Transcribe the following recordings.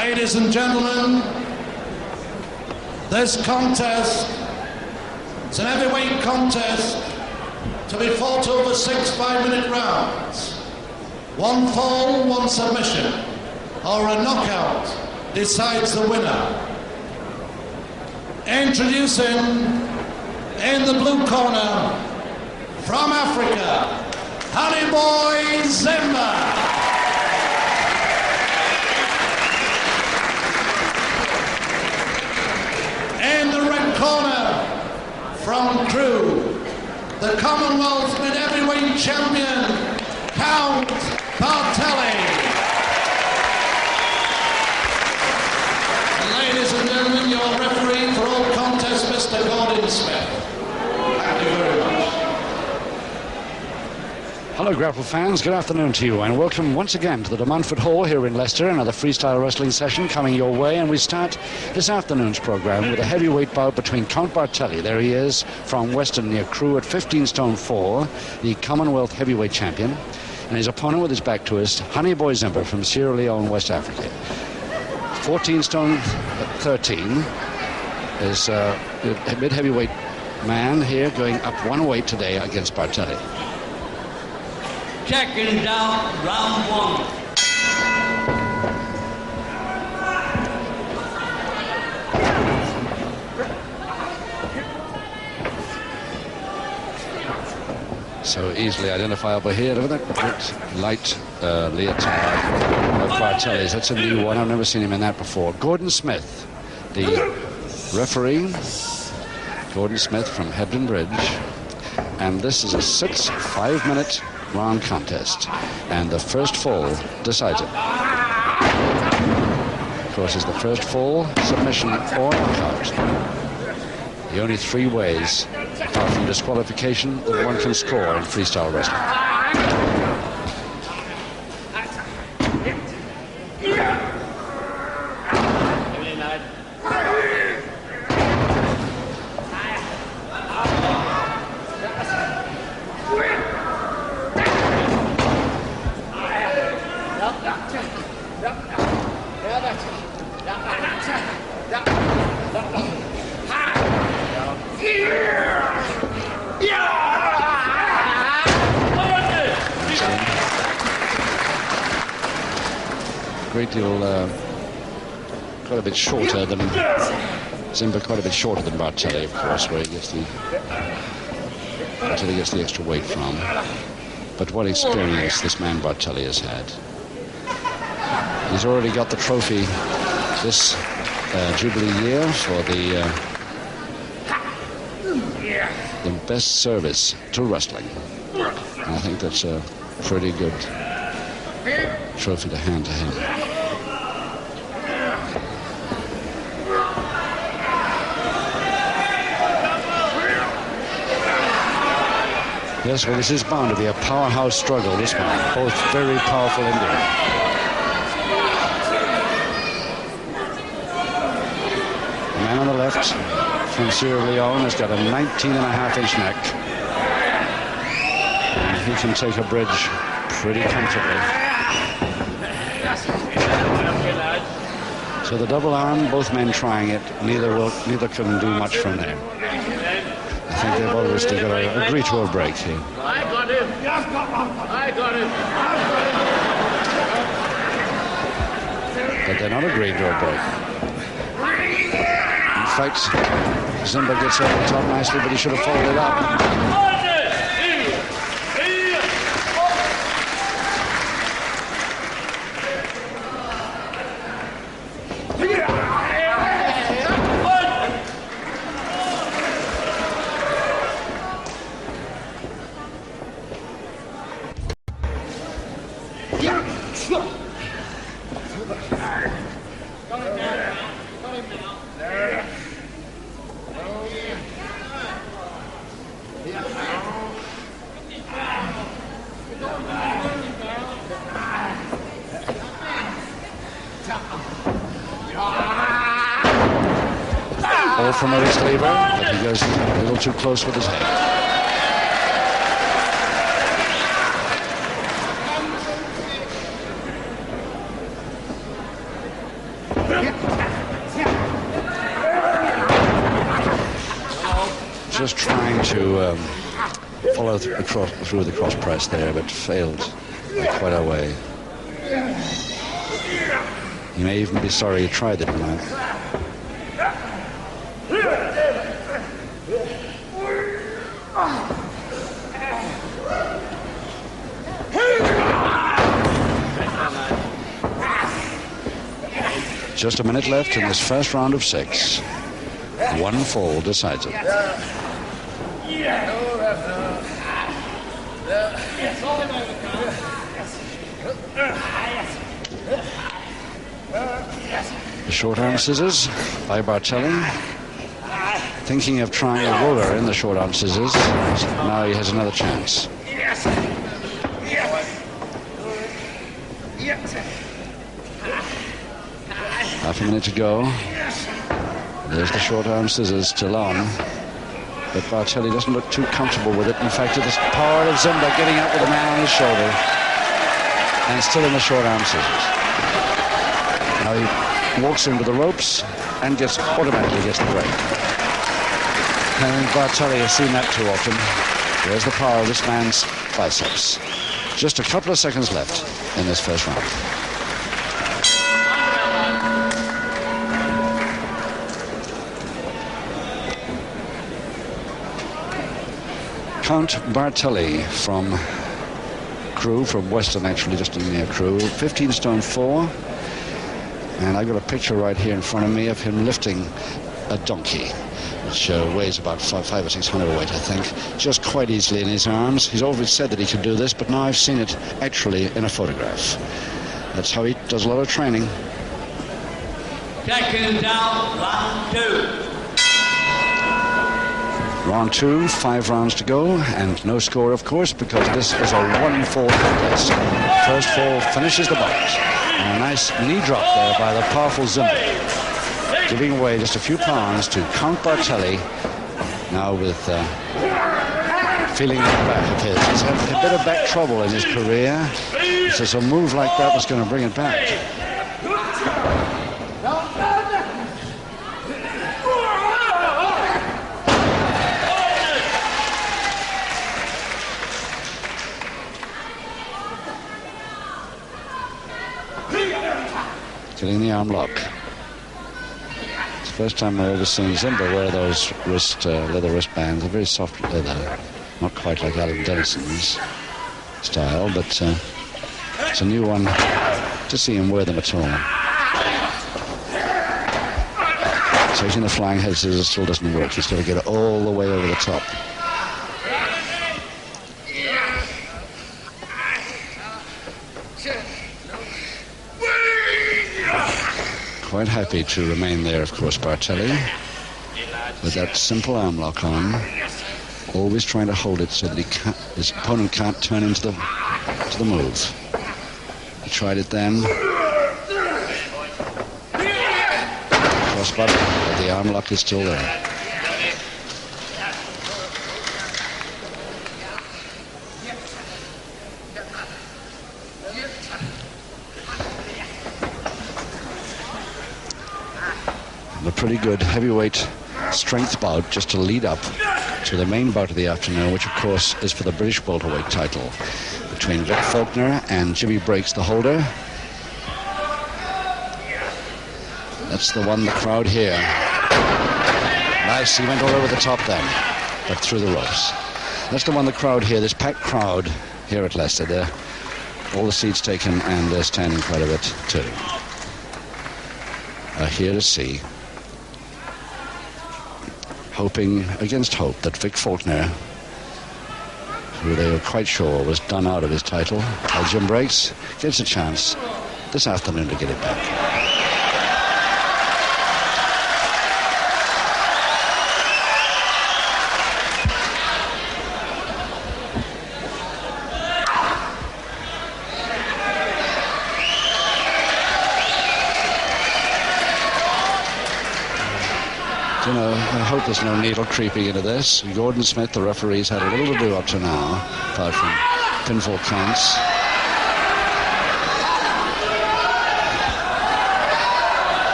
Ladies and gentlemen, this contest is an heavyweight contest to be fought over 6 5-minute rounds. One fall, one submission, or a knockout decides the winner. Introducing in the blue corner, from Africa, Honey Boy Zimba. In the red corner, from Crewe, the Commonwealth mid-heavyweight champion, Count Bartelli. Ladies and gentlemen, your referee for all contests, Mr. Gordon Smith. Thank you very much. Hello Grapple fans, good afternoon to you and welcome once again to the De Montfort Hall here in Leicester. Another freestyle wrestling session coming your way, and we start this afternoon's program with a heavyweight bout between Count Bartelli, there he is from Weston near Crewe, at 15 stone 4, the Commonwealth heavyweight champion, and his opponent with his back to us, Honey Boy Zimba from Sierra Leone, West Africa. 14 stone 13 is a mid-heavyweight man here, going up one weight today against Bartelli. Checking down, round one. So easily identifiable here with that light leotard of Bartelli's. That's a new one. I've never seen him in that before. Gordon Smith, the referee. Gordon Smith from Hebden Bridge. And this is a 6 5-minute round contest, and the first fall decides it. Of course, it's the first fall, submission, or knockout. The only 3 ways, apart from disqualification, that one can score in freestyle wrestling. Great deal, quite a bit shorter than Zimba, quite a bit shorter than Bartelli, of course, where he gets the extra weight from. But what experience this man Bartelli has had. He's already got the trophy this Jubilee year for the best service to wrestling. And I think that's a pretty good trophy to hand to him. Yes, well, this is bound to be a powerhouse struggle, this one. Both very powerful Indians. The man on the left from Sierra Leone has got a 19.5-inch neck. And he can take a bridge pretty comfortably. So the double arm, both men trying it, neither can do much from there. I think they've obviously got to agree to a break here. I got him. I got him. But they're not agreeing to a break. In fact, Zimba gets over the top nicely, but he should have folded up. All from Eddie Sleever, but he goes a little too close with his head. just trying to follow through the cross press there, but failed by quite a way. He may even be sorry he tried it now. Just a minute left in this first round of 6. One fall decides it. The short arm scissors by Bartelli. Thinking of trying a roller in the short arm scissors. Now he has another chance. Half a minute to go. There's the short arm scissors still on. But Bartelli doesn't look too comfortable with it. In fact, it's part of Zimba getting up with a man on his shoulder. And still in the short arm scissors. Now he walks into the ropes and automatically gets the break. And Bartelli has seen that too often. There's the power of this man's biceps. Just a couple of seconds left in this first round. Count Bartelli from Crewe, from Western actually, just near Crewe, 15 stone 4. And I've got a picture right here in front of me of him lifting a donkey, which weighs about 500 or 600 weight, I think, just quite easily in his arms. He's always said that he could do this, but now I've seen it actually in a photograph. That's how he does a lot of training. Second down, round 2. Round 2, 5 rounds to go, and no score, of course, because this is a one-fall contest. First fall finishes the bout. And a nice knee drop there by the powerful Zimba, giving away just a few pounds to Count Bartelli, now with feeling in the back of his. He's had a bit of back trouble in his career. He says a move like that was going to bring it back. Getting the arm lock. It's the first time I've ever seen Zimba wear those leather wristbands. They're very soft leather, not quite like Alan Dennison's style, but it's a new one to see him wear them at all. So he's in the flying head scissors, still doesn't work. He's got to get it all the way over the top. Quite happy to remain there, of course, Bartelli, with that simple arm lock on, always trying to hold it so that his opponent can't turn into the move. He tried it then. Crossbody, but the arm lock is still there. A pretty good heavyweight strength bout just to lead up to the main bout of the afternoon, which of course is for the British welterweight title between Vic Faulkner and Jimmy Breaks, the holder. That's the one the crowd here. Nice, he went all over the top then, but through the ropes. That's the one the crowd here, this packed crowd here at Leicester. There, all the seats taken, and they're standing quite a bit too. Are here to see, hoping against hope, that Vic Faulkner, who they were quite sure was done out of his title, while Jim Breaks gets a chance this afternoon to get it back. You know, I hope there's no needle creeping into this. Gordon Smith, the referee's had a little to do up to now, apart from pinfall counts.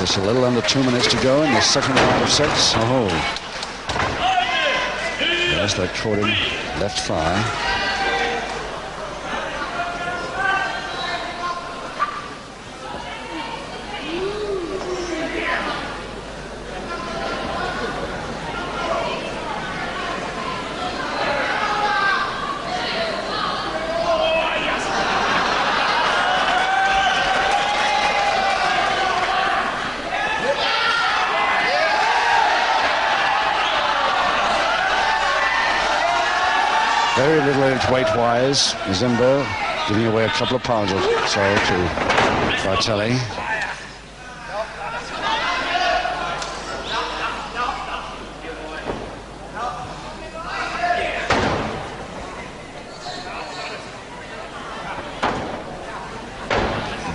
Just a little under 2 minutes to go in the second round of 6. Oh, there's that caught him left thigh. Very little inch weight-wise. Zimba giving away a couple of pounds or so to Bartelli.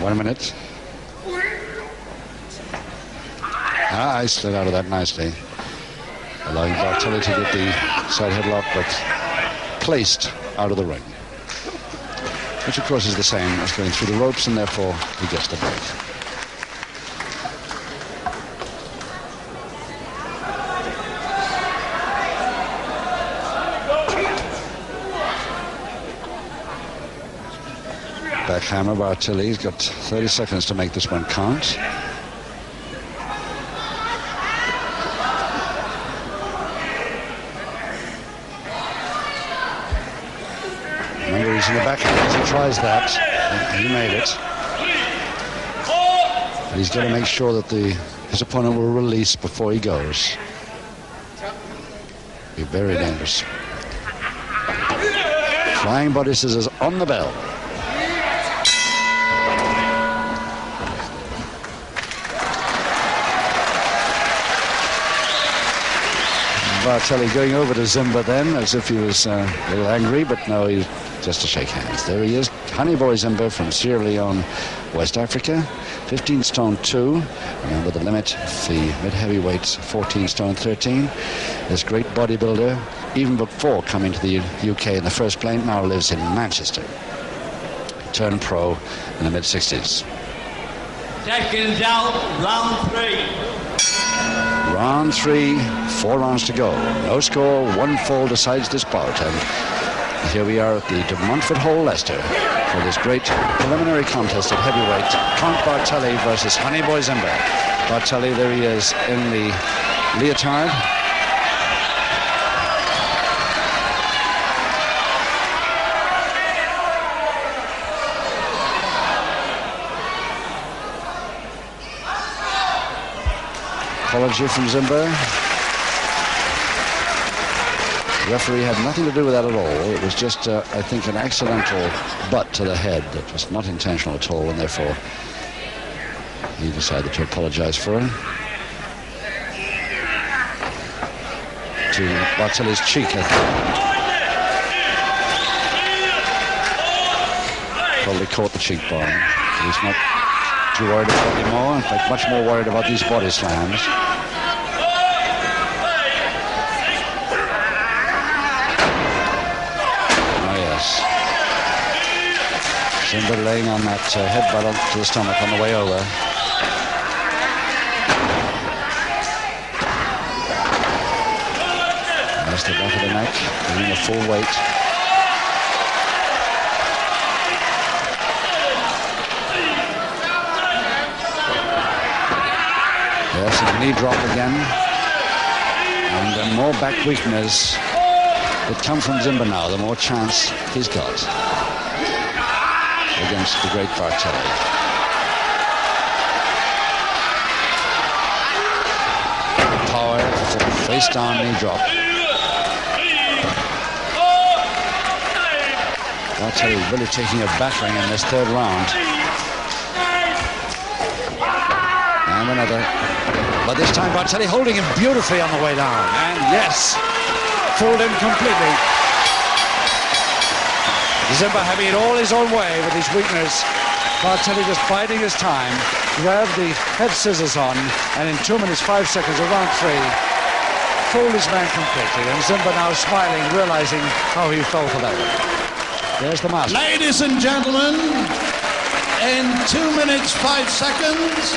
One minute. He slid out of that nicely, allowing Bartelli to get the side headlock, but placed out of the ring, which of course is the same as going through the ropes, and therefore he gets the break. Backhammer Bartelli. He's got 30 seconds to make this one count. Remember, he's in the backhand as he tries that. He made it. But he's got to make sure that his opponent will release before he goes. Be very dangerous. Flying body scissors on the bell. Bartelli going over to Zimba then, as if he was a little angry, but no, he's just to shake hands. There he is, Honey Boy Zimba from Sierra Leone, West Africa, 15 stone 2. Remember the limit, the mid-heavyweights, 14 stone 13. This great bodybuilder, even before coming to the UK in the first place, now lives in Manchester. Turned pro in the mid-60s. Seconds out, round 3. Round 3, 4 rounds to go. No score, 1 fall decides this bout. And here we are at the De Montfort Hall, Leicester, for this great preliminary contest at heavyweight. Count Bartelli versus Honey Boy Zimba. Bartelli, there he is in the leotard. Apology from Zimba. The referee had nothing to do with that at all. It was just, I think, an accidental butt to the head that was not intentional at all, and therefore he decided to apologize for it. To Bartelli's cheek, I think. Probably caught the cheekbone. He's not too worried about it anymore. In fact, much more worried about these body slams. Oh, yes. Zimba laying on that headbutt to the stomach on the way over. That's the back of the neck, giving the full weight. Yes, a knee drop again. And more back weakness that come from Zimba now, the more chance he's got against the great Bartelli. Power, face down knee drop. Bartelli really taking a battering in this third round. And another. But this time Bartelli holding him beautifully on the way down. And yes, fooled him completely. Zimba having it all his own way with his weakness. Bartelli just biding his time, grabbed the head scissors on, and in 2 minutes 5 seconds of round 3, fooled his man completely. And Zimba now smiling, realizing how he fell for that one. There's the master. Ladies and gentlemen, in 2 minutes 5 seconds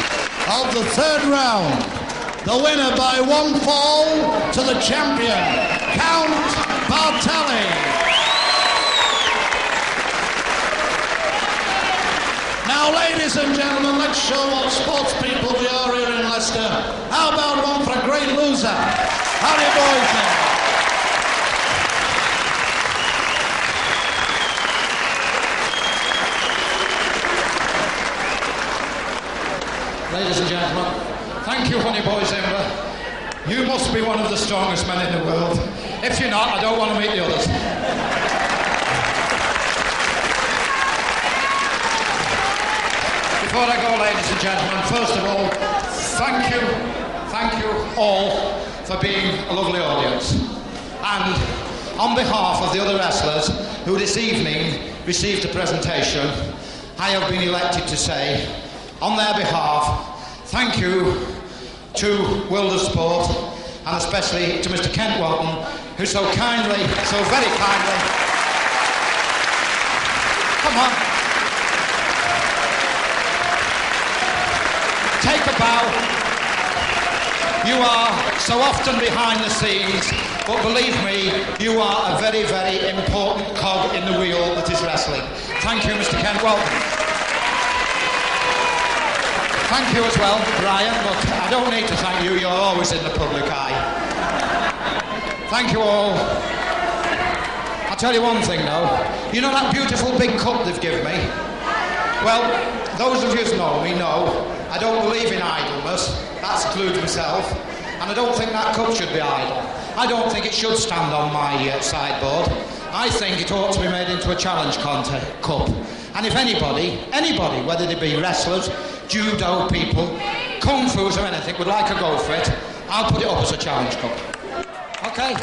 of the third round. The winner by one fall to the champion, Count Bartelli. Now, ladies and gentlemen, let's show what sports people we are here in Leicester. How about one for a great loser? How do you boys think? Ladies and gentlemen, thank you, honey boy Zimba. You must be one of the strongest men in the world. If you're not, I don't want to meet the others. Before I go, ladies and gentlemen, first of all, thank you all for being a lovely audience. And on behalf of the other wrestlers who this evening received a presentation, I have been elected to say, on their behalf, thank you to World of Sport, and especially to Mr. Kent Walton, who so kindly, so very kindly, come on, take a bow. You are so often behind the scenes, but believe me, you are a very, very important cog in the wheel that is wrestling. Thank you, Mr. Kent Walton. Thank you as well, Brian, but I don't need to thank you, you're always in the public eye. Thank you all. I'll tell you one thing though, you know that beautiful big cup they've given me? Well, those of you who know me know I don't believe in idleness, that includes myself, and I don't think that cup should be idle. I don't think it should stand on my sideboard. I think it ought to be made into a challenge cup. And if anybody, whether they be wrestlers, judo people, kung fu's or anything, would like to go for it, I'll put it up as a challenge cup. Okay?